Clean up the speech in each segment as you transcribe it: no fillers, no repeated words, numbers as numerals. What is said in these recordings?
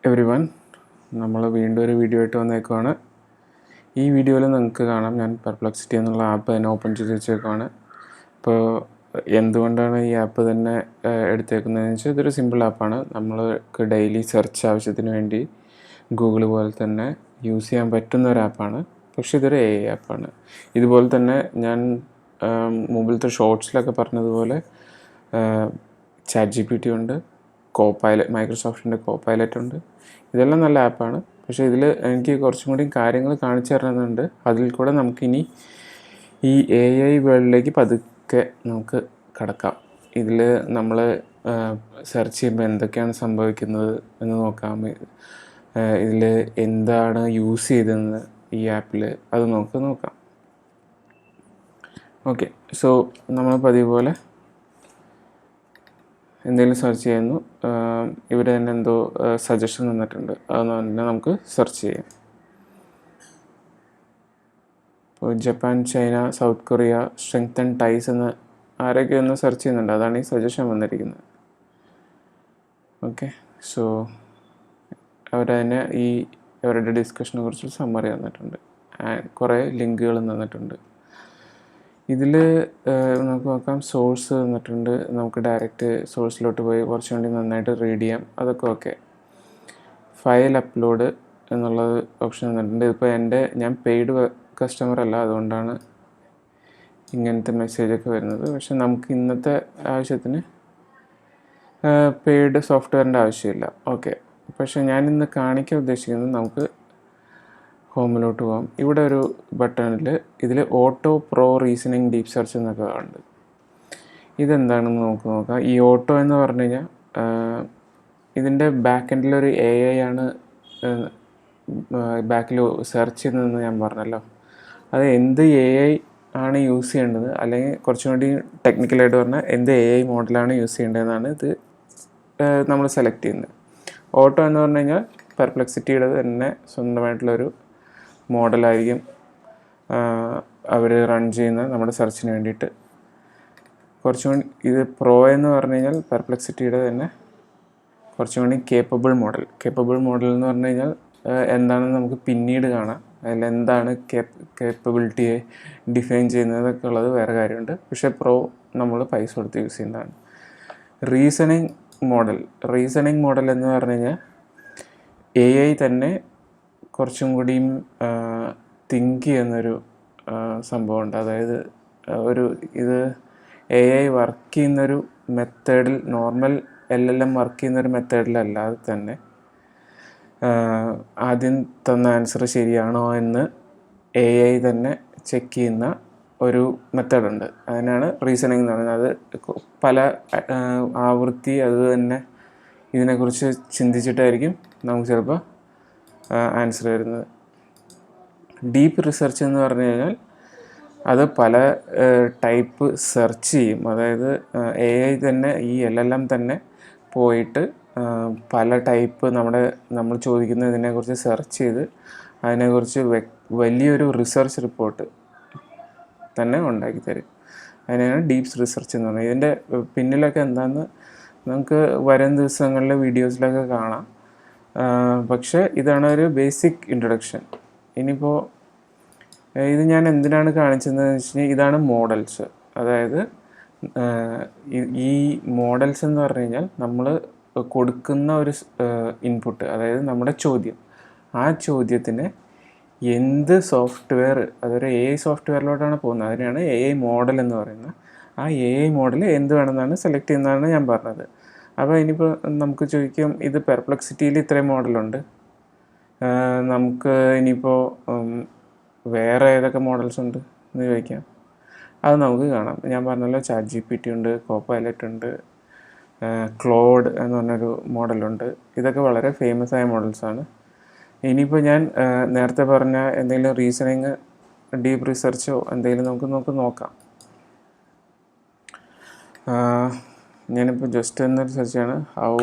Everyone, നമ്മൾ വീണ്ടും ഒരു വീഡിയോ ആയിട്ട് വന്നേക്കുവാണ്. ഈ വീഡിയോയിൽ നിങ്ങൾക്ക് കാണാം ഞാൻ പെർപ്ലക്സിറ്റി എന്നുള്ള ആപ്പ് തന്നെ ഓപ്പൺ ചെയ്ത് വെച്ചേക്കുവാണ്. ഇപ്പോൾ എന്തുകൊണ്ടാണ് ഈ ആപ്പ് തന്നെ എടുത്തേക്കുന്നതെന്ന് വെച്ചാൽ ഇതൊരു സിമ്പിൾ ആപ്പാണ്. നമ്മൾക്ക് ഡെയിലി സെർച്ച് ആവശ്യത്തിന് വേണ്ടി ഗൂഗിൾ പോലെ തന്നെ യൂസ് ചെയ്യാൻ പറ്റുന്ന ഒരു ആപ്പാണ്. പക്ഷേ ഇതൊരു AI ആപ്പാണ്. ഇതുപോലെ തന്നെ ഞാൻ മുമ്പിലത്തെ ഷോർട്സിലൊക്കെ പറഞ്ഞതുപോലെ ChatGPT ഉണ്ട്, മൈക്രോസോഫ്റ്റിൻ്റെ കോപ്പൈലറ്റ് ഉണ്ട്. ഇതെല്ലാം നല്ല ആപ്പാണ്. പക്ഷേ ഇതിൽ എനിക്ക് കുറച്ചും കൂടി കാര്യങ്ങൾ കാണിച്ചു തരണമെന്നുണ്ട്. അതിൽ കൂടെ നമുക്കിനി ഈ AI വേൾഡിലേക്ക് പതുക്കെ നമുക്ക് കടക്കാം. ഇതിൽ നമ്മൾ സെർച്ച് ചെയ്യുമ്പോൾ എന്തൊക്കെയാണ് സംഭവിക്കുന്നത് എന്ന് നോക്കാം. ഇതിൽ എന്താണ് യൂസ് ചെയ്തതെന്ന് ഈ ആപ്പിൽ അത് നോക്കാം. ഓക്കെ, സോ നമ്മൾ പതിവ് പോലെ എന്തെങ്കിലും സെർച്ച് ചെയ്യുന്നു. ഇവർ തന്നെ എന്തോ സജഷൻ തന്നിട്ടുണ്ട്, അതെന്ന് പറഞ്ഞാൽ നമുക്ക് സെർച്ച് ചെയ്യാം. ഇപ്പോൾ Japan, China, South Korea strengthen ties എന്ന് ആരൊക്കെ ഒന്ന് സെർച്ച് ചെയ്യുന്നുണ്ട്. അതാണ് ഈ സജഷൻ വന്നിരിക്കുന്നത്. ഓക്കെ, സോ അവരതിനെ അവരുടെ ഡിസ്കഷനെ കുറിച്ച് സമ്മറി തന്നിട്ടുണ്ട്. കുറേ ലിങ്കുകളും തന്നിട്ടുണ്ട്. ഇതിൽ നമുക്ക് നോക്കാം, സോഴ്സ് തന്നിട്ടുണ്ട്. നമുക്ക് ഡയറക്റ്റ് സോഴ്സിലോട്ട് പോയി കുറച്ചും കൂടി നന്നായിട്ട് റീഡ് ചെയ്യാം. അതൊക്കെ ഓക്കെ. ഫയൽ അപ്ലോഡ് എന്നുള്ളത് ഓപ്ഷൻ തന്നിട്ടുണ്ട്. ഇതിപ്പോൾ ഞാൻ പെയ്ഡ് കസ്റ്റമർ അല്ല, അതുകൊണ്ടാണ് ഇങ്ങനത്തെ മെസ്സേജൊക്കെ വരുന്നത്. പക്ഷെ നമുക്ക് ഇന്നത്തെ ആവശ്യത്തിന് പെയ്ഡ് സോഫ്റ്റ്വെയറിൻ്റെ ആവശ്യമില്ല. ഓക്കെ, പക്ഷേ ഞാനിന്ന് കാണിക്കാൻ ഉദ്ദേശിക്കുന്നത്, നമുക്ക് ഹോമിലോട്ട് പോകാം. ഇവിടെ ഒരു ബട്ടണിൽ ഇതിൽ auto pro reasoning deep search എന്നൊക്കെ ഉണ്ട്. ഇതെന്താണെന്ന് നോക്കാം. ഈ ഓട്ടോ എന്ന് പറഞ്ഞു കഴിഞ്ഞാൽ ഇതിൻ്റെ ബാക്ക് എൻഡിലൊരു AI ആണ് ബാക്കിൽ സെർച്ച് ചെയ്യുന്നതെന്ന് ഞാൻ പറഞ്ഞല്ലോ. അത് എന്ത് AI ആണ് യൂസ് ചെയ്യേണ്ടത്, അല്ലെങ്കിൽ കുറച്ചും കൂടി ടെക്നിക്കലായിട്ട് പറഞ്ഞാൽ എന്ത് AI മോഡലാണ് യൂസ് ചെയ്യേണ്ടതെന്നാണ് ഇത് നമ്മൾ സെലക്ട് ചെയ്യുന്നത്. ഓട്ടോ എന്ന് പറഞ്ഞു കഴിഞ്ഞാൽ പെർപ്ലക്സിറ്റിയുടെ തന്നെ സ്വന്തമായിട്ടുള്ളൊരു മോഡലായിരിക്കും അവർ റൺ ചെയ്യുന്ന നമ്മുടെ സെർച്ചിന് വേണ്ടിയിട്ട്. കുറച്ചും കൂടി ഇത് പ്രോ എന്ന് പറഞ്ഞു കഴിഞ്ഞാൽ പെർപ്ലക്സിറ്റിയുടെ തന്നെ കുറച്ചും കൂടി കേപ്പബിൾ മോഡൽ എന്ന് പറഞ്ഞു കഴിഞ്ഞാൽ എന്താണെന്ന് നമുക്ക് പിന്നീട് കാണാം. അതിലെന്താണ് കേപ്പബിലിറ്റിയെ ഡിഫൈൻ ചെയ്യുന്നതൊക്കെ ഉള്ളത് വേറെ കാര്യമുണ്ട്. പക്ഷേ പ്രോ നമ്മൾ പൈസ കൊടുത്ത് യൂസ് ചെയ്യുന്നതാണ്. റീസണിങ് മോഡൽ എന്ന് പറഞ്ഞു കഴിഞ്ഞാൽ AI തന്നെ കുറച്ചും കൂടിയും തിങ്ക് ചെയ്യുന്നൊരു സംഭവമുണ്ട്. അതായത് ഇത് AI വർക്ക് ചെയ്യുന്നൊരു മെത്തേഡിൽ, നോർമൽ LLM വർക്ക് ചെയ്യുന്നൊരു മെത്തേഡിലല്ലാതെ തന്നെ ആദ്യം തന്ന ആൻസർ ശരിയാണോ എന്ന് AI തന്നെ ചെക്ക് ചെയ്യുന്ന ഒരു മെത്തേഡുണ്ട്. അതിനാണ് റീസണിങ് എന്ന് പറയുന്നത്. അത് പല ആവൃത്തി അത് തന്നെ ഇതിനെക്കുറിച്ച് ചിന്തിച്ചിട്ടായിരിക്കും നമുക്ക് ചിലപ്പോൾ ആൻസർ വരുന്നത്. ഡീപ്പ് റിസർച്ച് എന്ന് പറഞ്ഞു കഴിഞ്ഞാൽ അത് പല ടൈപ്പ് സെർച്ച് ചെയ്യും. അതായത് AI തന്നെ, ഈ LLM തന്നെ പോയിട്ട് പല ടൈപ്പ് നമ്മൾ ചോദിക്കുന്ന ഇതിനെക്കുറിച്ച് സെർച്ച് ചെയ്ത് അതിനെക്കുറിച്ച് വലിയൊരു റിസർച്ച് റിപ്പോർട്ട് തന്നെ ഉണ്ടാക്കി തരും. അതിനാണ് ഡീപ്പ് റിസർച്ച് എന്ന് പറയുന്നത്. ഇതിൻ്റെ പിന്നിലൊക്കെ എന്താണെന്ന് നമുക്ക് വരും ദിവസങ്ങളിലെ വീഡിയോസിലൊക്കെ കാണാം. പക്ഷേ ഇതാണ് ഒരു ബേസിക് ഇൻട്രൊഡക്ഷൻ. ഇനിയിപ്പോൾ ഇത് ഞാൻ എന്തിനാണ് കാണിച്ചതെന്ന് വെച്ച് കഴിഞ്ഞാൽ, ഇതാണ് മോഡൽസ്. അതായത് ഈ മോഡൽസ് എന്ന് പറഞ്ഞു കഴിഞ്ഞാൽ നമ്മൾ കൊടുക്കുന്ന ഒരു ഇൻപുട്ട്, അതായത് നമ്മുടെ ചോദ്യം, ആ ചോദ്യത്തിന് എന്ത് സോഫ്റ്റ്വെയർ, അതൊരു AI സോഫ്റ്റ്വെയറിലോട്ടാണ് പോകുന്നത്. അതിനാണ് AI മോഡൽ എന്ന് പറയുന്നത്. ആ AI മോഡൽ എന്ത് വേണമെന്നാണ് സെലക്ട് ചെയ്യുന്നതാണ് ഞാൻ പറഞ്ഞത്. അപ്പോൾ ഇനിയിപ്പോൾ നമുക്ക് ചോദിക്കാം, ഇത് പെർപ്ലക്സിറ്റിയിൽ ഇത്രയും മോഡലുണ്ട്, നമുക്ക് ഇനിയിപ്പോൾ വേറെ ഏതൊക്കെ മോഡൽസ് ഉണ്ട് എന്ന് ചോദിക്കാം. അത് നമുക്ക് കാണാം. ഞാൻ പറഞ്ഞല്ലോ, ChatGPT ഉണ്ട്, കോപ്പൈലറ്റ് ഉണ്ട്, ക്ലോഡ് എന്ന് പറഞ്ഞൊരു മോഡലുണ്ട്. ഇതൊക്കെ വളരെ ഫേമസ് ആയ മോഡൽസാണ്. ഇനിയിപ്പോൾ ഞാൻ നേരത്തെ പറഞ്ഞ എന്തെങ്കിലും റീസണിങ്, ഡീപ്പ് റിസർച്ചോ എന്തെങ്കിലും നമുക്ക് നോക്കാം. ഞാനിപ്പോൾ ജസ്റ്റ് എന്നൊരു സെർച്ചാണ്, how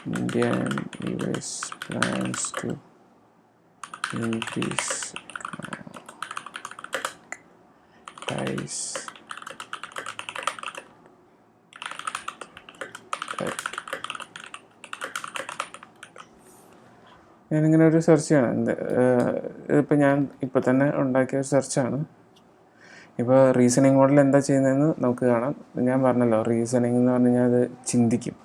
India and US plans to increase ties ഞാനിങ്ങനെ ഒരു സെർച്ച് ചെയ്യണം ഇതിപ്പോൾ ഞാൻ ഇപ്പോൾ തന്നെ ഉണ്ടാക്കിയ സെർച്ചാണ്. ഇപ്പോൾ റീസണിങ് മോഡൽ എന്താ ചെയ്യുന്നതെന്ന് നമുക്ക് കാണാം. ഞാൻ പറഞ്ഞല്ലോ, റീസണിങ് എന്ന് പറഞ്ഞു കഴിഞ്ഞാൽ അത് ചിന്തിക്കും.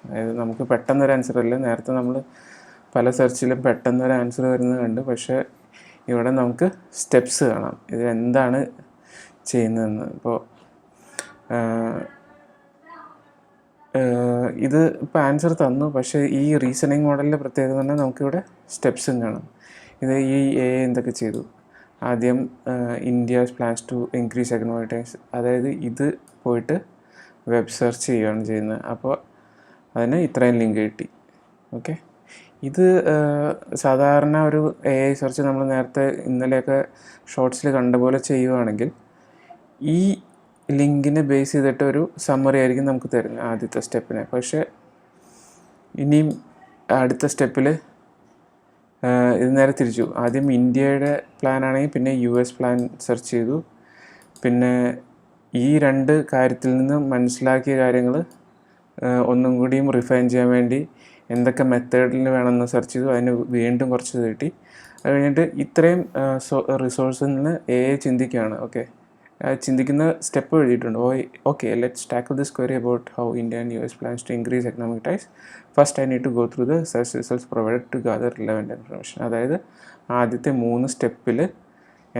അതായത് നമുക്ക് പെട്ടെന്നൊരു ആൻസർ അല്ല. നേരത്തെ നമ്മൾ പല സെർച്ചിലും പെട്ടെന്നൊരു ആൻസർ വരുന്നത് കണ്ട്. പക്ഷേ ഇവിടെ നമുക്ക് സ്റ്റെപ്സ് കാണാം, ഇത് എന്താണ് ചെയ്യുന്നതെന്ന്. ഇപ്പോൾ ഇത് ഇപ്പോൾ ആൻസർ തന്നു, പക്ഷേ ഈ റീസണിങ് മോഡലിൻ്റെ പ്രത്യേകത തന്നെ നമുക്കിവിടെ സ്റ്റെപ്സും കാണാം. ഇത് ഈ എന്തൊക്കെ ചെയ്തു. ആദ്യം India plans to increase economic times, അതായത് ഇത് പോയിട്ട് വെബ് സെർച്ച് ചെയ്യുകയാണ് ചെയ്യുന്നത്. അപ്പോൾ അതിന് ഇത്രയും ലിങ്ക് കിട്ടി. ഓക്കെ, ഇത് സാധാരണ ഒരു സെർച്ച് നമ്മൾ നേരത്തെ ഇന്നലെയൊക്കെ ഷോർട്സിൽ കണ്ട പോലെ ചെയ്യുകയാണെങ്കിൽ ഈ ലിങ്കിനെ ബേസ് ചെയ്തിട്ട് ഒരു സമ്മറി ആയിരിക്കും നമുക്ക് തരുന്നത് ആദ്യത്തെ സ്റ്റെപ്പിനെ. പക്ഷേ ഇനിയും അടുത്ത സ്റ്റെപ്പിൽ ഇത് നേരെ തിരിച്ചു. ആദ്യം ഇന്ത്യയുടെ പ്ലാൻ ആണെങ്കിൽ പിന്നെ US പ്ലാൻ സെർച്ച് ചെയ്തു. പിന്നെ ഈ രണ്ട് കാര്യത്തിൽ നിന്ന് മനസ്സിലാക്കിയ കാര്യങ്ങൾ ഒന്നും കൂടിയും റിഫൈൻ ചെയ്യാൻ വേണ്ടി എന്തൊക്കെ മെത്തേഡിൽ വേണമെന്ന് സെർച്ച് ചെയ്തു. അതിന് വീണ്ടും കുറച്ച് കിട്ടി. അത് കഴിഞ്ഞിട്ട് ഇത്രയും റിസോഴ്സിൽ നിന്ന് ചിന്തിക്കുകയാണ്. ഓക്കെ, ചിന്തിക്കുന്ന സ്റ്റെപ്പ് എഴുതിയിട്ടുണ്ട്. Okay, let's tackle this query about how India and US plans to increase economic ties. First I need to go through the search results provided to gather relevant information. അതായത് ആദ്യത്തെ 3 സ്റ്റെപ്പിൽ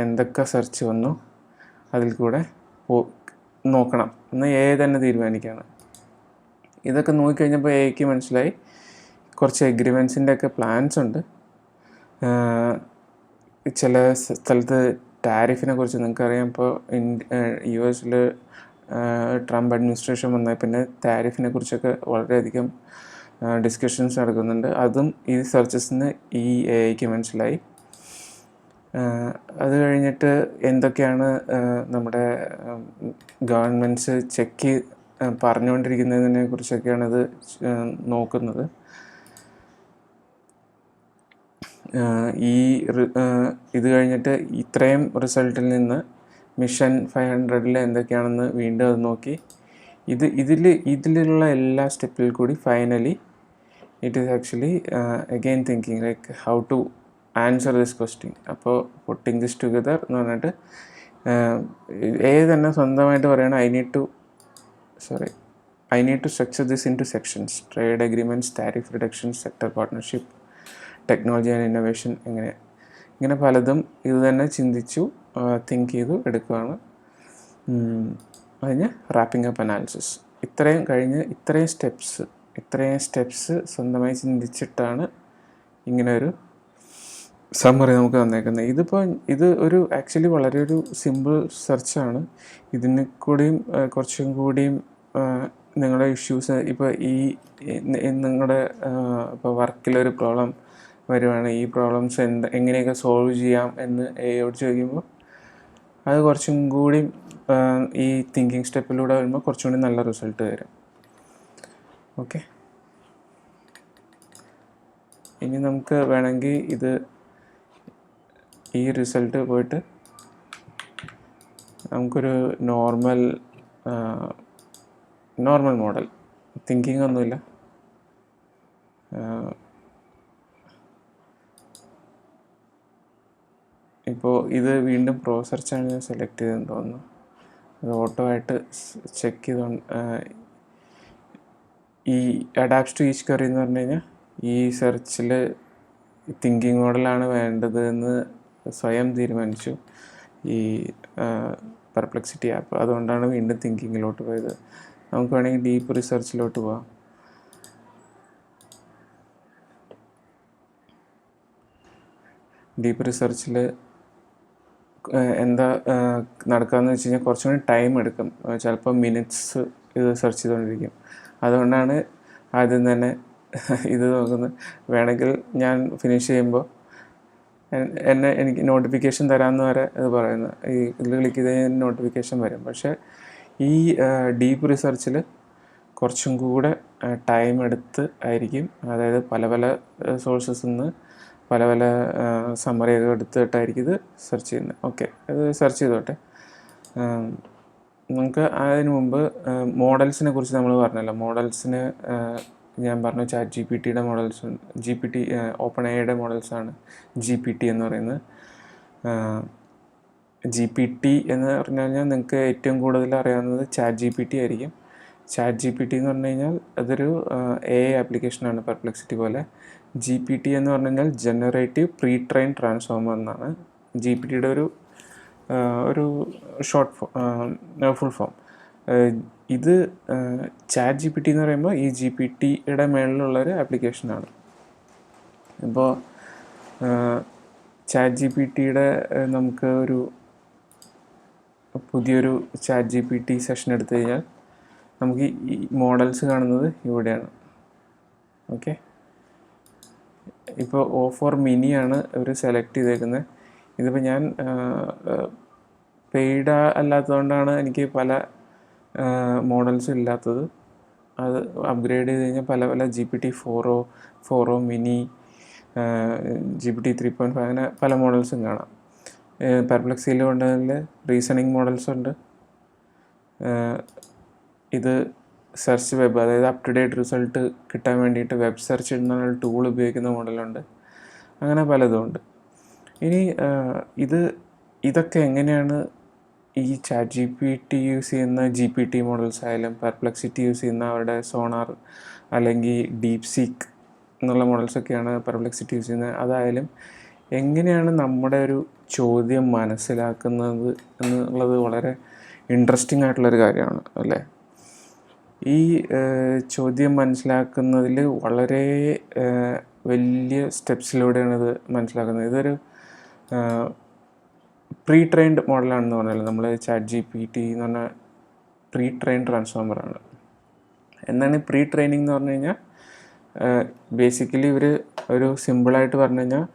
എന്തൊക്കെ search വന്നു അതിൽ കൂടെ നോക്കണം എന്ന് തന്നെ തീരുമാനിക്കുകയാണ്. ഇതൊക്കെ നോക്കിക്കഴിഞ്ഞപ്പോൾ എക്ക് മനസ്സിലായി കുറച്ച് എഗ്രിമെൻസിൻ്റെ ഒക്കെ പ്ലാൻസ് ഉണ്ട്. ചില സ്ഥലത്ത് ടാരിഫിനെ കുറിച്ച് നിങ്ങൾക്കറിയാം. ഇപ്പോൾ US ട്രംപ് അഡ്മിനിസ്ട്രേഷൻ വന്നാൽ പിന്നെ ടാരിഫിനെ കുറിച്ചൊക്കെ വളരെയധികം ഡിസ്കഷൻസ് നടക്കുന്നുണ്ട്. അതും ഈ സെർച്ചസിന് ഈ എക്ക് മനസ്സിലായി. അത് കഴിഞ്ഞിട്ട് എന്തൊക്കെയാണ് നമ്മുടെ ഗവൺമെൻറ്റ്സ് ചെക്ക് പറഞ്ഞുകൊണ്ടിരിക്കുന്നതിനെ കുറിച്ചൊക്കെയാണ് ഇത് നോക്കുന്നത്. ഇത് കഴിഞ്ഞിട്ട് ഇത്രയും റിസൾട്ടിൽ നിന്ന് മിഷൻ 500 എന്തൊക്കെയാണെന്ന് വീണ്ടും അത് നോക്കി. ഇതിലുള്ള എല്ലാ സ്റ്റെപ്പിൽ കൂടി finally it is actually again thinking like how to answer this question. അപ്പോൾ പുട്ടിങ് ദിസ് ടുഗദർ എന്ന് പറഞ്ഞിട്ട് തന്നെ സ്വന്തമായിട്ട് പറയുകയാണ് I need to structure this in two sections: trade agreements, tariff reductions, sector partnership, technology and innovation. ഇങ്ങനെ പലതും ഇത് തന്നെ ചിന്തിച്ചു തിങ്ക് ചെയ്തു എടുക്കുകയാണ്. അതിന് റാപ്പിംഗ് അപ്പ് അനാലിസിസ്. ഇത്രയും കഴിഞ്ഞ് ഇത്രയും സ്റ്റെപ്സ് സ്വന്തമായി ചിന്തിച്ചിട്ടാണ് ഇങ്ങനെ ഒരു സമ്മറി നമുക്ക് തന്നേക്കുന്നത്. ഇത് ഒരു ആക്ച്വലി വളരെ ഒരു സിമ്പിൾ സെർച്ചാണ്. ഇതിന് കൂടിയും കുറച്ചും കൂടിയും നിങ്ങളുടെ ഇഷ്യൂസ്, ഇപ്പോൾ നിങ്ങളുടെ ഇപ്പോൾ വർക്കിലൊരു പ്രോബ്ലം വരുവാണ്, ഈ പ്രോബ്ലംസ് എങ്ങനെയൊക്കെ സോൾവ് ചെയ്യാം എന്ന് എയോട് ചോദിക്കുമ്പോൾ അത് കുറച്ചും കൂടി ഈ തിങ്കിങ് സ്റ്റെപ്പിലൂടെ വരുമ്പോൾ കുറച്ചും കൂടി നല്ല റിസൾട്ട് വരും. ഓക്കെ, ഇനി നമുക്ക് വേണമെങ്കിൽ ഈ റിസൾട്ട് പോയിട്ട് നമുക്കൊരു നോർമൽ മോഡൽ, തിങ്കിങ് ഒന്നുമില്ല, ഇപ്പോൾ ഇത് വീണ്ടും പ്രോ സെർച്ചാണ് ഞാൻ സെലക്ട് ചെയ്തെന്ന് തോന്നുന്നു. അത് ഓട്ടോ ആയിട്ട് ചെക്ക് ചെയ്തുകൊണ്ട് ഈ അഡാപ്റ്റ് ടു ഈച്ച് ക്വറി എന്ന് പറഞ്ഞു കഴിഞ്ഞാൽ ഈ സെർച്ചിൽ തിങ്കിങ് മോഡലാണ് വേണ്ടത് എന്ന് സ്വയം തീരുമാനിച്ചു ഈ പെർപ്ലെക്സിറ്റി ആപ്പ്. അതുകൊണ്ടാണ് വീണ്ടും തിങ്കിങ്ങിലോട്ട് പോയത്. നമുക്ക് വേണമെങ്കിൽ ഡീപ്പ് റിസർച്ചിലോട്ട് പോവാം. ഡീപ്പ് റിസർച്ചിൽ എന്താ നടക്കുകയെന്ന് വെച്ച് കഴിഞ്ഞാൽ കുറച്ചും കൂടി ടൈം എടുക്കും. ചിലപ്പോൾ മിനിറ്റ്സ് ഇത് സെർച്ച് ചെയ്തുകൊണ്ടിരിക്കും. അതുകൊണ്ടാണ് ആദ്യം തന്നെ ഇത് നോക്കുന്നത്. വേണമെങ്കിൽ ഞാൻ ഫിനിഷ് ചെയ്യുമ്പോൾ എനിക്ക് നോട്ടിഫിക്കേഷൻ തരാമെന്ന് വരെ ഇത് പറയുന്നത്. ഇതിൽ ക്ലിക്ക് ചെയ്ത് നോട്ടിഫിക്കേഷൻ വരും. പക്ഷേ ഈ ഡീപ്പ് റിസർച്ചിൽ കുറച്ചും കൂടെ ടൈം എടുത്ത് ആയിരിക്കും, അതായത് പല സോഴ്സസിൽ നിന്ന് പല സമ്മറിയൊക്കെ എടുത്തിട്ടായിരിക്കും ഇത് സെർച്ച് ചെയ്യുന്നത്. ഓക്കെ, അത് സെർച്ച് ചെയ്തോട്ടെ. നമുക്ക് അതിന് മുമ്പ് മോഡൽസിനെ കുറിച്ച് നമ്മൾ പറഞ്ഞല്ലോ. മോഡൽസിന് ഞാൻ പറഞ്ഞു ചാറ്റ് ജി പി ടിയുടെ മോഡൽസ്, ഓപ്പൺ എയുടെ മോഡൽസാണ് GPT എന്ന് പറയുന്നത്. GPT എന്ന് പറഞ്ഞു കഴിഞ്ഞാൽ നിങ്ങൾക്ക് ഏറ്റവും കൂടുതൽ അറിയാവുന്നത് ചാറ്റ് GPT ആയിരിക്കും. ചാറ്റ് GPT എന്ന് പറഞ്ഞു കഴിഞ്ഞാൽ അതൊരു AI ആപ്ലിക്കേഷനാണ് പെർപ്ലെക്സിറ്റി പോലെ. GPT എന്ന് പറഞ്ഞു കഴിഞ്ഞാൽ ജനറേറ്റീവ് പ്രീ ട്രെയിൻ ട്രാൻസ്ഫോമർ എന്നാണ് GPTയുടെ ഒരു ഫുൾ ഫോം. ഇത് ചാറ്റ് GPT എന്ന് പറയുമ്പോൾ ഈ GPTയുടെ മേളിലുള്ളൊരു ആപ്ലിക്കേഷനാണ്. ഇപ്പോൾ ചാറ്റ് GPTയുടെ നമുക്ക് ഒരു പുതിയൊരു ചാറ്റ് GPT സെഷൻ എടുത്തു കഴിഞ്ഞാൽ നമുക്ക് ഈ മോഡൽസ് കാണുന്നത് ഇവിടെയാണ്. ഓക്കെ, ഇപ്പോൾ O4 മിനിയാണ് ഇവർ സെലക്ട് ചെയ്തേക്കുന്നത്. ഇതിപ്പോൾ ഞാൻ പെയ്ഡ് അല്ലാത്തതുകൊണ്ടാണ് എനിക്ക് പല മോഡൽസും ഇല്ലാത്തത്. അത് അപ്ഗ്രേഡ് ചെയ്ത് കഴിഞ്ഞാൽ പല GPT 4o മിനി, GPT 3.5 അങ്ങനെ പല മോഡൽസും കാണാം. പെർപ്ലെക്സിറ്റിയിൽ കൊണ്ടതിൽ റീസണിങ് മോഡൽസ് ഉണ്ട്. ഇത് സെർച്ച് വെബ്, അതായത് അപ് ടു ഡേറ്റ് റിസൾട്ട് കിട്ടാൻ വേണ്ടിയിട്ട് വെബ് സെർച്ച് എന്ന ടൂൾ ഉപയോഗിക്കുന്ന മോഡലുണ്ട്. അങ്ങനെ പലതും ഉണ്ട്. ഇനി ഇതൊക്കെ എങ്ങനെയാണ് ഈ ചാറ്റ് GPT യൂസ് ചെയ്യുന്ന GPT മോഡൽസ് ആയാലും പെർപ്ലെക്സിറ്റി യൂസ് ചെയ്യുന്ന അവരുടെ സോണാർ അല്ലെങ്കിൽ ഡീപ് സീക്ക് എന്നുള്ള മോഡൽസൊക്കെയാണ് പെർപ്ലെക്സിറ്റി യൂസ് ചെയ്യുന്നത്. അതായാലും എങ്ങനെയാണ് നമ്മുടെ ഒരു ചോദ്യം മനസ്സിലാക്കുന്നത് എന്നുള്ളത് വളരെ ഇൻട്രസ്റ്റിംഗ് ആയിട്ടുള്ളൊരു കാര്യമാണ് അല്ലേ. ഈ ചോദ്യം മനസ്സിലാക്കുന്നതിൽ വളരെ വലിയ സ്റ്റെപ്സിലൂടെയാണ് ഇത് മനസ്സിലാക്കുന്നത്. ഇതൊരു പ്രീ ട്രെയിൻഡ് മോഡലാണെന്ന് പറഞ്ഞാൽ നമ്മൾ ചാറ്റ് GPT എന്ന് പറഞ്ഞാൽ പ്രീ ട്രെയിൻ ട്രാൻസ്ഫോമറാണ്. എന്താണ് പ്രീ ട്രെയിനിങ് എന്ന് പറഞ്ഞു കഴിഞ്ഞാൽ ബേസിക്കലി ഇവർ ഒരു സിമ്പിളായിട്ട് പറഞ്ഞു കഴിഞ്ഞാൽ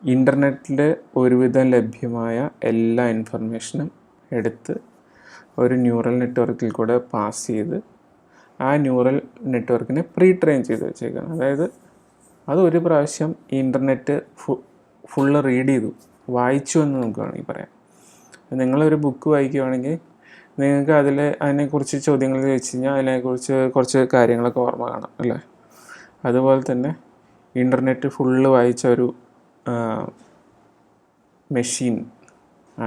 ഇൻ്റർനെറ്റിൽ ഒരുവിധം ലഭ്യമായ എല്ലാ ഇൻഫർമേഷനും എടുത്ത് ഒരു ന്യൂറൽ നെറ്റ്വർക്കിൽ കൂടെ പാസ് ചെയ്ത് ആ ന്യൂറൽ നെറ്റ്വർക്കിനെ പ്രീ ട്രെയിൻ ചെയ്ത് വെച്ചേക്കണം. അതായത് അത് ഒരു പ്രാവശ്യം ഈ ഇൻ്റർനെറ്റ് ഫുള്ള് റീഡ് ചെയ്തു, വായിച്ചു എന്ന് നമുക്ക് വേണമെങ്കിൽ പറയാം. നിങ്ങളൊരു ബുക്ക് വായിക്കുകയാണെങ്കിൽ നിങ്ങൾക്ക് അതിനെക്കുറിച്ച് ചോദ്യങ്ങൾ ചോദിച്ചു കഴിഞ്ഞാൽ അതിനെക്കുറിച്ച് കുറച്ച് കാര്യങ്ങളൊക്കെ ഓർമ്മ കാണാം അല്ലേ. അതുപോലെ തന്നെ ഇൻ്റർനെറ്റ് ഫുള്ള് വായിച്ച ഒരു മെഷീൻ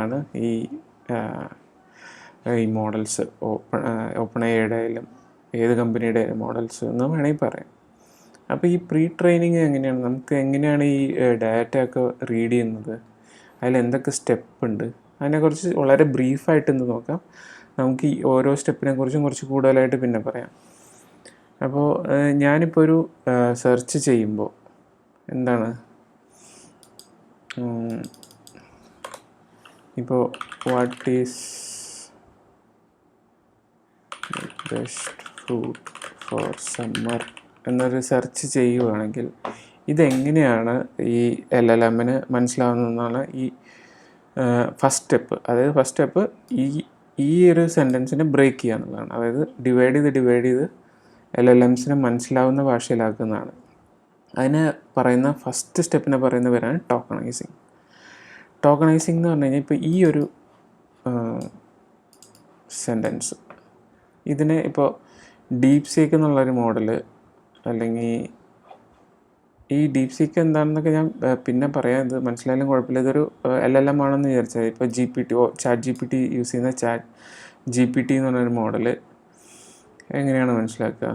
ആണ് ഈ മോഡൽസ്, ഓപ്പൺ എയുടെ ആയാലും ഏത് കമ്പനിയുടെ മോഡൽസ് എന്ന് വേണമെങ്കിൽ പറയാം. അപ്പോൾ ഈ പ്രീ ട്രെയിനിങ് എങ്ങനെയാണ്, നമുക്ക് എങ്ങനെയാണ് ഈ ഡാറ്റ ഒക്കെ റീഡ് ചെയ്യുന്നത്, അതിലെന്തൊക്കെ സ്റ്റെപ്പ് ഉണ്ട്, അതിനെക്കുറിച്ച് വളരെ ബ്രീഫായിട്ട് ഇന്ന് നോക്കാം. നമുക്ക് ഈ ഓരോ സ്റ്റെപ്പിനെ കുറിച്ചും കുറച്ച് കൂടുതലായിട്ട് പിന്നെ പറയാം. അപ്പോൾ ഞാനിപ്പോൾ ഒരു സെർച്ച് ചെയ്യുമ്പോൾ എന്താണ് ഇപ്പോൾ what is best food for summer എന്നൊരു സെർച്ച് ചെയ്യുകയാണെങ്കിൽ ഇതെങ്ങനെയാണ് ഈ LLMന് മനസ്സിലാവുന്നതെന്നാണ് ഈ ഫസ്റ്റ് സ്റ്റെപ്പ്. അതായത് ഫസ്റ്റ് സ്റ്റെപ്പ് ഈ ഒരു സെൻറ്റൻസിനെ ബ്രേക്ക് ചെയ്യുക എന്നുള്ളതാണ്. അതായത് ഡിവൈഡ് ചെയ്ത് LLMസിനെ മനസ്സിലാവുന്ന ഭാഷയിലാക്കുന്നതാണ്. അതിന് പറയുന്ന ഫസ്റ്റ് സ്റ്റെപ്പിനെ പറയുന്ന പേരാണ് ടോക്കണൈസിങ്. ടോക്കണൈസിങ് എന്ന് പറഞ്ഞു കഴിഞ്ഞാൽ ഇപ്പോൾ ഈ ഒരു സെൻറ്റൻസ് ഇതിനെ ഇപ്പോൾ ഡീപ് സീക്ക് എന്നുള്ളൊരു മോഡല്, അല്ലെങ്കിൽ ഈ ഡീപ് സീക്ക് എന്താണെന്നൊക്കെ ഞാൻ പിന്നെ പറയാം, ഇത് മനസ്സിലായാലും കുഴപ്പമില്ല. ഇതൊരു LLM ആണെന്ന് വിചാരിച്ചത്. ഇപ്പോൾ ചാറ്റ് GPT യൂസ് ചെയ്യുന്ന ചാറ്റ് GPT എന്ന് പറഞ്ഞൊരു മോഡല് എങ്ങനെയാണ് മനസ്സിലാക്കുക?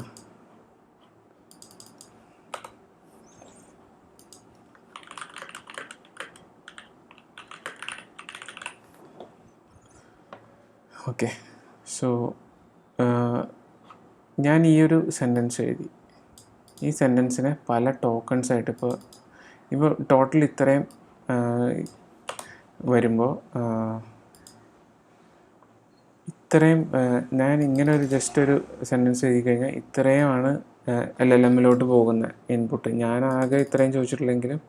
ഓക്കെ, സോ ഞാൻ ഈ ഒരു സെൻറ്റൻസ് എഴുതി. ഈ സെൻറ്റൻസിനെ പല ടോക്കൺസ് ആയിട്ട് ഇപ്പോൾ ടോട്ടൽ ഇത്രയും വരുമ്പോൾ ഇത്രയും ഞാൻ ഇങ്ങനെ ഒരു ജസ്റ്റ് ഒരു സെൻറ്റൻസ് എഴുതി കഴിഞ്ഞാൽ ഇത്രയുമാണ് LLMലോട്ട് പോകുന്ന ഇൻപുട്ട്. ഞാൻ ആകെ ഇത്രയും ചോദിച്ചിട്ടില്ലെങ്കിലും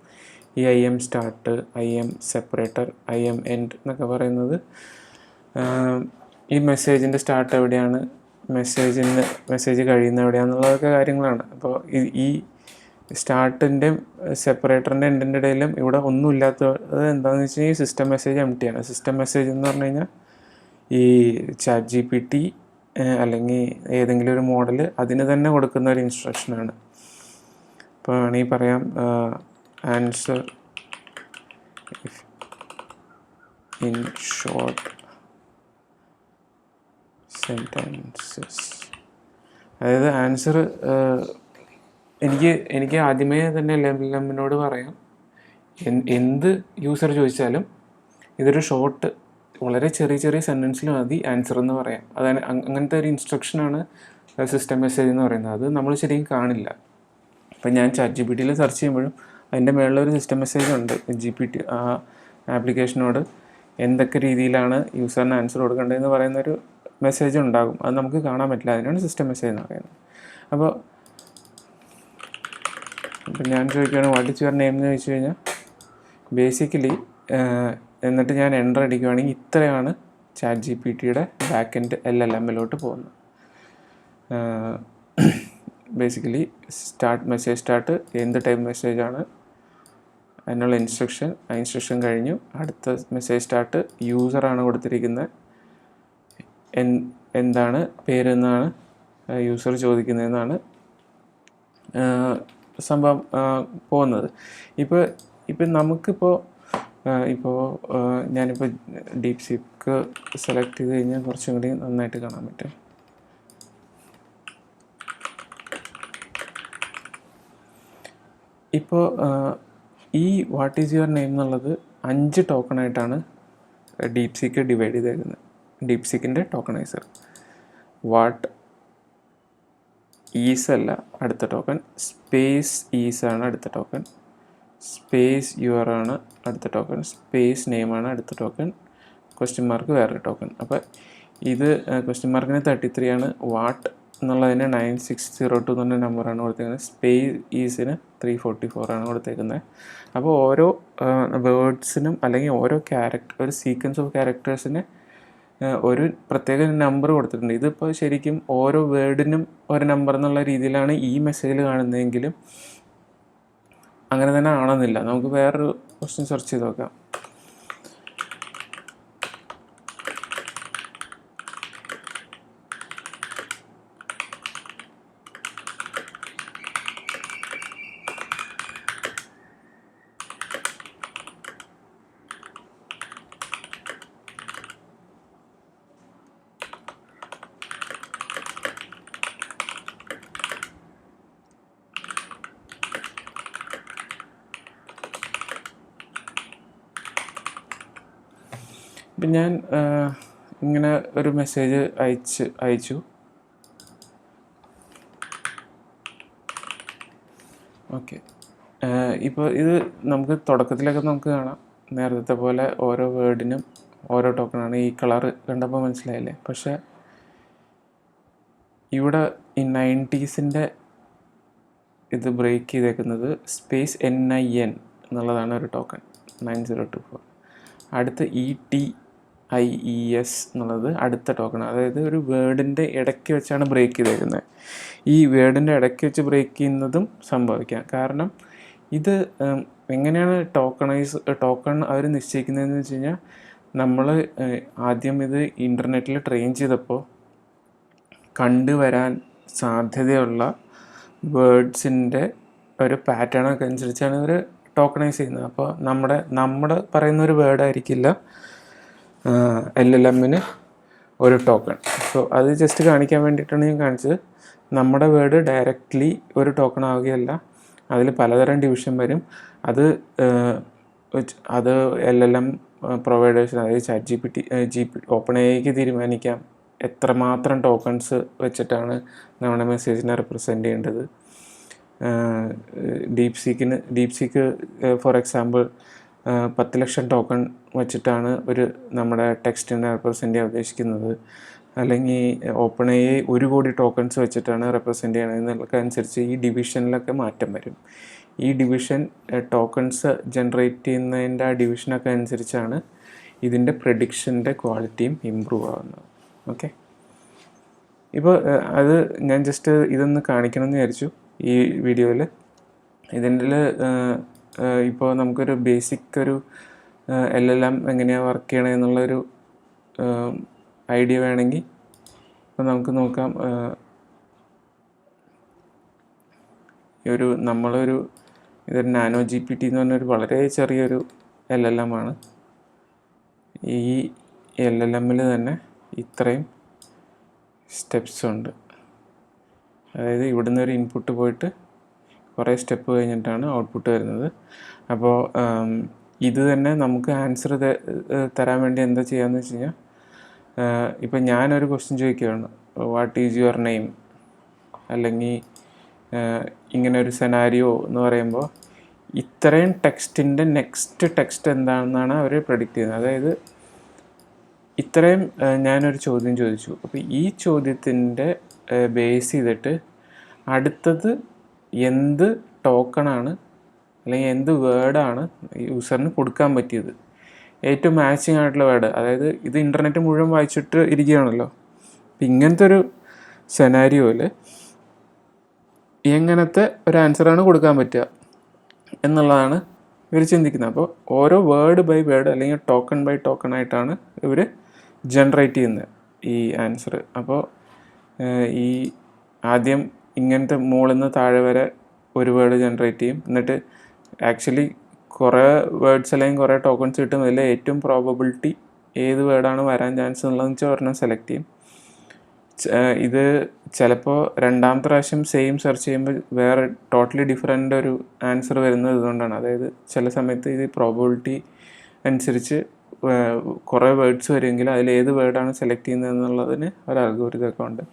ഈ IM start, IM separator, IM end എന്നൊക്കെ പറയുന്നത് ഈ മെസ്സേജിൻ്റെ സ്റ്റാർട്ട് എവിടെയാണ്, മെസ്സേജ് കഴിയുന്ന എവിടെയാണെന്നുള്ളതൊക്കെ കാര്യങ്ങളാണ്. അപ്പോൾ ഈ സ്റ്റാർട്ടിൻ്റെയും സെപ്പറേറ്ററിൻ്റെ എൻഡിൻ്റെ ഇടയിലും ഇവിടെ ഒന്നുമില്ലാത്തത് എന്താണെന്ന് വെച്ച് കഴിഞ്ഞാൽ സിസ്റ്റം മെസ്സേജ് എംപ്റ്റിയാണ്. സിസ്റ്റം മെസ്സേജ് എന്ന് പറഞ്ഞു കഴിഞ്ഞാൽ ഈ ചാറ്റ് GPT അല്ലെങ്കിൽ ഏതെങ്കിലും ഒരു മോഡൽ അതിന് തന്നെ കൊടുക്കുന്ന ഒരു ഇൻസ്ട്രക്ഷനാണ്. ഇപ്പോൾ വേണമെങ്കിൽ പറയാം ആൻസർ ഇൻ ഷോർട്ട് സെൻറ്റൻസസ്. അതായത് ആൻസർ എനിക്ക് ആദ്യമേ തന്നെ LLM-നോട് പറയാം, എന്ത് യൂസർ ചോദിച്ചാലും ഇതൊരു ഷോർട്ട് വളരെ ചെറിയ ചെറിയ സെൻറ്റൻസിൽ മതി ആൻസർ എന്ന് പറയാം. അതാണ് അങ്ങനത്തെ ഒരു ഇൻസ്ട്രക്ഷനാണ് സിസ്റ്റം മെസ്സേജ് എന്ന് പറയുന്നത്. അത് നമ്മൾ ശരിക്കും കാണില്ല. ഇപ്പം ഞാൻ ChatGPT-യിൽ സെർച്ച് ചെയ്യുമ്പോഴും അതിൻ്റെ മേളിലൊരു സിസ്റ്റം മെസ്സേജ് ഉണ്ട്. GPT ആ ആപ്ലിക്കേഷനോട് എന്തൊക്കെ രീതിയിലാണ് യൂസറിന് ആൻസർ കൊടുക്കേണ്ടതെന്ന് പറയുന്നൊരു മെസ്സേജ് ഉണ്ടാകും. അത് നമുക്ക് കാണാൻ പറ്റില്ല. അതിനാണ് സിസ്റ്റം മെസ്സേജ് എന്ന് പറയുന്നത്. അപ്പോൾ ഞാൻ ചോദിക്കുകയാണ് വാട്ട് ഇസ് യുവർ നെയിം എന്ന് ചോദിച്ചു കഴിഞ്ഞാൽ ബേസിക്കലി എന്നിട്ട് ഞാൻ എൻ്റർ അടിക്കുകയാണെങ്കിൽ ഇത്രയാണ് ChatGPT-യുടെ ബാക്ക് എൻഡ് LLM-ലോട്ട് പോകുന്നത്. ബേസിക്കലി മെസ്സേജ് സ്റ്റാർട്ട് എന്ത് ടൈപ്പ് മെസ്സേജാണ് അതിനുള്ള ഇൻസ്ട്രക്ഷൻ, ആ ഇൻസ്ട്രക്ഷൻ കഴിഞ്ഞു. അടുത്ത മെസ്സേജ് സ്റ്റാർട്ട് യൂസറാണ് കൊടുത്തിരിക്കുന്നത്, എന്താണ് പേരെന്നാണ് യൂസർ ചോദിക്കുന്നതെന്നാണ് സംഭവം പോകുന്നത്. ഇപ്പോൾ നമുക്കിപ്പോൾ ഞാനിപ്പോൾ DeepSeek സെലക്ട് ചെയ്ത് കഴിഞ്ഞാൽ കുറച്ചും കൂടി നന്നായിട്ട് കാണാൻ പറ്റും. ഇപ്പോൾ ഈ വാട്ട് ഈസ് യുവർ നെയിം എന്നുള്ളത് 5 ടോക്കണായിട്ടാണ് DeepSeek ഡിവൈഡ് ചെയ്തേക്കുന്നത്. DeepSeek-ൻ്റെ ടോക്കണൈസർ വാട്ട് ഈസ് അല്ല അടുത്ത ടോക്കൺ, സ്പേസ് ഈസ് ആണ് അടുത്ത ടോക്കൺ, സ്പേസ് യുവർ ആണ് അടുത്ത ടോക്കൺ, സ്പേസ് നെയിം ആണ് അടുത്ത ടോക്കൺ, ക്വസ്റ്റ്യൻ മാർക്ക് വേറൊരു ടോക്കൺ. അപ്പോൾ ഇത് ക്വസ്റ്റ്യൻ മാർക്കിന് 33 ആണ്, വാട്ട് എന്നുള്ളതിന് 9602 എന്ന് പറഞ്ഞ നമ്പറാണ് കൊടുത്തേക്കുന്നത്, സ്പേസ് ഈസിന് 344 ആണ് കൊടുത്തേക്കുന്നത്. അപ്പോൾ ഓരോ വേർഡ്സിനും അല്ലെങ്കിൽ ഓരോ ഒരു സീക്വൻസ് ഓഫ് ക്യാരക്ടേഴ്സിന് ഒരു പ്രത്യേക നമ്പർ കൊടുത്തിട്ടുണ്ട്. ഇതിപ്പോൾ ശരിക്കും ഓരോ വേർഡിനും ഒരു നമ്പർ എന്നുള്ള രീതിയിലാണ് ഈ മെസ്സേജിൽ കാണുന്നതെങ്കിലും അങ്ങനെ തന്നെ ആണെന്നില്ല. നമുക്ക് വേറൊരു ക്വസ്റ്റ്യൻ സെർച്ച് ചെയ്ത് നോക്കാം. ഇപ്പം ഞാൻ ഇങ്ങനെ ഒരു മെസ്സേജ് അയച്ചു. ഓക്കെ, ഇപ്പോൾ ഇത് നമുക്ക് തുടക്കത്തിലൊക്കെ നമുക്ക് കാണാം നേരത്തെ പോലെ ഓരോ വേർഡിനും ഓരോ ടോക്കണാണ്. ഈ കളറ് കണ്ടപ്പോൾ മനസ്സിലായില്ലേ? പക്ഷേ ഇവിടെ ഈ 90s ഇത് ബ്രേക്ക് ചെയ്തേക്കുന്നത് സ്പേസ് NIN എന്നുള്ളതാണ് ഒരു ടോക്കൺ 9024. അടുത്ത് ETIES എന്നുള്ളത് അടുത്ത ടോക്കൺ. അതായത് ഒരു വേർഡിൻ്റെ ഇടയ്ക്ക് വെച്ചാണ് ബ്രേക്ക് ചെയ്തേക്കുന്നത്. ഈ വേർഡിൻ്റെ ഇടയ്ക്ക് വെച്ച് ബ്രേക്ക് ചെയ്യുന്നതും സംഭവിക്കാം. കാരണം ഇത് എങ്ങനെയാണ് ടോക്കൺ അവർ നിശ്ചയിക്കുന്നതെന്ന് വെച്ച് കഴിഞ്ഞാൽ നമ്മൾ ആദ്യം ഇത് ഇൻ്റർനെറ്റിൽ ട്രെയിൻ ചെയ്തപ്പോൾ കണ്ടുവരാൻ സാധ്യതയുള്ള വേർഡ്സിൻ്റെ ഒരു പാറ്റേണൊക്കെ അനുസരിച്ചാണ് ഇവർ ടോക്കണൈസ് ചെയ്യുന്നത്. അപ്പോൾ നമ്മുടെ പറയുന്ന ഒരു വേർഡായിരിക്കില്ല LLM-ന് ഒരു ടോക്കൺ. സോ അത് ജസ്റ്റ് കാണിക്കാൻ വേണ്ടിയിട്ടാണ് ഞാൻ കാണിച്ചത്. നമ്മുടെ വേർഡ് ഡയറക്റ്റ്ലി ഒരു ടോക്കൺ ആവുകയല്ല, അതിൽ പലതരം ഡിവിഷൻ വരും. അത് LLM പ്രൊവൈഡേഴ്സിന്, അതായത് ChatGPT OpenAIക്ക് തീരുമാനിക്കാം എത്രമാത്രം ടോക്കൺസ് വെച്ചിട്ടാണ് നമ്മുടെ മെസ്സേജിനെ റെപ്രസെൻ്റ് ചെയ്യേണ്ടത്. DeepSeek for example 10 lakh token വെച്ചിട്ടാണ് നമ്മുടെ ടെക്സ്റ്റിനെ റെപ്രസെൻ്റ് ചെയ്യാൻ ഉദ്ദേശിക്കുന്നത്. അല്ലെങ്കിൽ OpenAI 1 കോടി ടോക്കൺസ് വെച്ചിട്ടാണ് റെപ്രസെൻ്റ് ചെയ്യണത് എന്നൊക്കെ അനുസരിച്ച് ഈ ഡിവിഷനിലൊക്കെ മാറ്റം വരും. ഈ ഡിവിഷൻ ടോക്കൺസ് ജനറേറ്റ് ചെയ്യുന്നതിൻ്റെ ആ ഡിവിഷനൊക്കെ അനുസരിച്ചാണ് ഇതിൻ്റെ പ്രെഡിക്ഷൻ്റെ ക്വാളിറ്റിയും ഇമ്പ്രൂവ് ആവുന്നത്. ഓക്കെ, ഇപ്പോൾ അത് ഞാൻ ജസ്റ്റ് ഇതൊന്ന് കാണിക്കണമെന്ന് വിചാരിച്ചു ഈ വീഡിയോയിൽ. ഇതിൻ്റെ ഇപ്പോൾ നമുക്കൊരു ബേസിക് ഒരു LLM എങ്ങനെയാണ് വർക്ക് ചെയ്യണമെന്നുള്ളൊരു ഐഡിയ വേണമെങ്കിൽ അപ്പോൾ നമുക്ക് നോക്കാം. ഇതൊരു നാനോ GPT എന്ന് പറഞ്ഞൊരു വളരെ ചെറിയൊരു LLM ആണ്. ഈ LLMൽ തന്നെ ഇത്രയും സ്റ്റെപ്സ് ഉണ്ട്. അതായത് ഇവിടുന്ന് ഒരു ഇൻപുട്ട് പോയിട്ട് കുറേ സ്റ്റെപ്പ് കഴിഞ്ഞിട്ടാണ് ഔട്ട്പുട്ട് വരുന്നത്. അപ്പോൾ ഇത് തന്നെ നമുക്ക് ആൻസർ തരാൻ വേണ്ടി എന്താ ചെയ്യാന്ന് വെച്ച് കഴിഞ്ഞാൽ, ഇപ്പം ഞാനൊരു ക്വസ്റ്റ്യൻ ചോദിക്കുകയാണ്, വാട്ട് ഈസ് യുവർ നെയിം, അല്ലെങ്കിൽ ഇങ്ങനെ ഒരു സെനാരിയോ എന്ന് പറയുമ്പോൾ ഇത്രയും ടെക്സ്റ്റിൻ്റെ നെക്സ്റ്റ് ടെക്സ്റ്റ് എന്താണെന്നാണ് അവർ പ്രെഡിക്റ്റ് ചെയ്യുന്നത്. അതായത് ഇത്രയും ഞാനൊരു ചോദ്യം ചോദിച്ചു, അപ്പോൾ ഈ ചോദ്യത്തിൻ്റെ ബേസ് ചെയ്തിട്ട് അടുത്തത് എന്ത് ടോക്കണാണ് അല്ലെങ്കിൽ എന്ത് വേർഡാണ് യൂസറിന് കൊടുക്കാൻ പറ്റിയത്, ഏറ്റവും മാച്ചിങ് ആയിട്ടുള്ള വേർഡ്. അതായത് ഇത് ഇൻ്റർനെറ്റ് മുഴുവൻ വായിച്ചിട്ട് ഇരിക്കുകയാണല്ലോ. അപ്പം ഇങ്ങനത്തെ ഒരു സെനാരിയോയിൽ എങ്ങനത്തെ ഒരു ആൻസറാണ് കൊടുക്കാൻ പറ്റുക എന്നുള്ളതാണ് ഇവർ ചിന്തിക്കുന്നത്. അപ്പോൾ ഓരോ വേർഡ് ബൈ വേർഡ് അല്ലെങ്കിൽ ടോക്കൺ ബൈ ടോക്കൺ ആയിട്ടാണ് ഇവർ ജനറേറ്റ് ചെയ്യുന്നത് ഈ ആൻസർ. അപ്പോൾ ഈ ആദ്യം ഇങ്ങനത്തെ മുകളിൽ നിന്ന് താഴെ വരെ ഒരു വേർഡ് ജനറേറ്റ് ചെയ്യും. എന്നിട്ട് ആക്ച്വലി കുറേ വേർഡ്സ് അല്ലെങ്കിൽ കുറേ ടോക്കൺസ് കിട്ടും. അതിൽ ഏറ്റവും പ്രോബബിലിറ്റി ഏത് വേർഡാണ് വരാൻ ചാൻസ് എന്നുള്ളതെന്ന് വെച്ചാൽ ഒരെണ്ണം സെലക്ട് ചെയ്യും. ഇത് ചിലപ്പോൾ രണ്ടാമത്തെ പ്രാവശ്യം സെയിം സെർച്ച് ചെയ്യുമ്പോൾ വേറെ ടോട്ടലി ഡിഫറെൻ്റ് ഒരു ആൻസർ വരുന്നത് ഇതുകൊണ്ടാണ്. അതായത് ചില സമയത്ത് ഇത് പ്രോബബിലിറ്റി അനുസരിച്ച് കുറേ വേർഡ്സ് വരുമെങ്കിൽ അതിലേത് വേർഡാണ് സെലക്ട് ചെയ്യുന്നത് എന്നുള്ളതിന് ഒരു അൽഗോരിതമൊക്കെ ഉണ്ട്.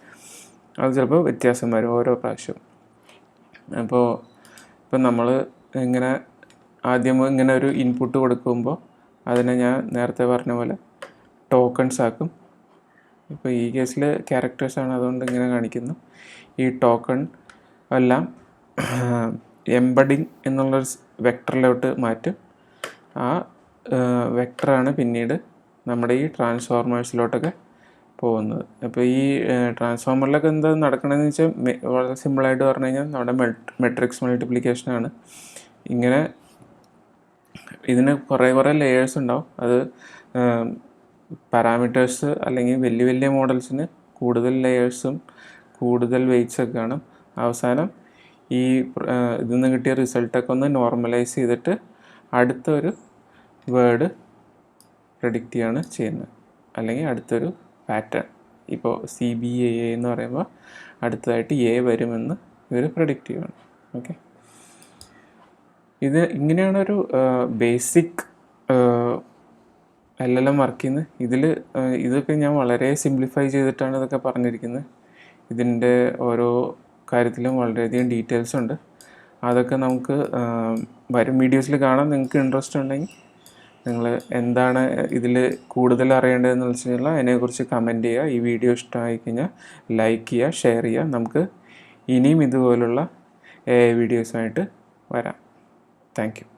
അത് ചിലപ്പോൾ വ്യത്യാസം വരും ഓരോ പ്രാവശ്യവും. അപ്പോൾ ഇപ്പം നമ്മൾ ഇങ്ങനെ ആദ്യം ഇങ്ങനെ ഒരു ഇൻപുട്ട് കൊടുക്കുമ്പോൾ അതിനെ ഞാൻ നേരത്തെ പറഞ്ഞ പോലെ ടോക്കൺസ് ആക്കും. ഇപ്പോൾ ഈ കേസിൽ ക്യാരക്ടേഴ്സാണ്, അതുകൊണ്ട് ഇങ്ങനെ കാണിക്കുന്നു. ഈ ടോക്കൺ എല്ലാം എംബഡിങ് എന്നുള്ളൊരു വെക്ടറിലോട്ട് മാറ്റും. ആ വെക്ടറാണ് പിന്നീട് നമ്മുടെ ഈ ട്രാൻസ്ഫോർമേഴ്സിലോട്ടൊക്കെ പോകുന്നത്. അപ്പോൾ ഈ ട്രാൻസ്ഫോമറിലൊക്കെ എന്താ നടക്കണമെന്ന് വെച്ചാൽ വളരെ സിമ്പിളായിട്ട് പറഞ്ഞു കഴിഞ്ഞാൽ നമ്മുടെ മെട്രിക്സ് മൾട്ടിപ്ലിക്കേഷനാണ്. ഇങ്ങനെ ഇതിന് കുറേ ലെയേഴ്സ് ഉണ്ടാവും. അത് പാരാമീറ്റേഴ്സ് അല്ലെങ്കിൽ വലിയ മോഡൽസിന് കൂടുതൽ ലെയേഴ്സും കൂടുതൽ വെയ്റ്റ്സൊക്കെ കാണും. അവസാനം ഈ ഇതിൽ നിന്ന് കിട്ടിയ റിസൾട്ടൊക്കെ ഒന്ന് നോർമലൈസ് ചെയ്തിട്ട് അടുത്തൊരു വേർഡ് പ്രെഡിക്റ്റ് ചെയ്യാണ് ചെയ്യുന്നത്, അല്ലെങ്കിൽ അടുത്തൊരു പാറ്റേൺ. ഇപ്പോൾ CBA എന്ന് പറയുമ്പോൾ അടുത്തതായിട്ട് A വരുമെന്ന് ഇവർ പ്രെഡിക്റ്റ് ചെയ്യുകയാണ്. ഓക്കെ, ഇത് ഇങ്ങനെയാണൊരു ബേസിക് LLM വർക്ക് ചെയ്യുന്നത്. ഇതൊക്കെ ഞാൻ വളരെ സിംപ്ലിഫൈ ചെയ്തിട്ടാണ് ഇതൊക്കെ പറഞ്ഞിരിക്കുന്നത്. ഇതിൻ്റെ ഓരോ കാര്യത്തിലും വളരെയധികം ഡീറ്റെയിൽസ് ഉണ്ട്. അതൊക്കെ നമുക്ക് വരും വീഡിയോസിൽ കാണാം. നിങ്ങൾക്ക് ഇൻട്രസ്റ്റ് ഉണ്ടെങ്കിൽ നിങ്ങൾ എന്താണ് ഇതിൽ കൂടുതൽ അറിയേണ്ടതെന്ന് വെച്ച് കഴിഞ്ഞാൽ അതിനെക്കുറിച്ച് കമൻറ്റ് ചെയ്യുക. ഈ വീഡിയോ ഇഷ്ടമായി കഴിഞ്ഞാൽ ലൈക്ക് ചെയ്യുക, ഷെയർ ചെയ്യുക. നമുക്ക് ഇനിയും ഇതുപോലുള്ള വീഡിയോസായിട്ട് വരാം. Thank you.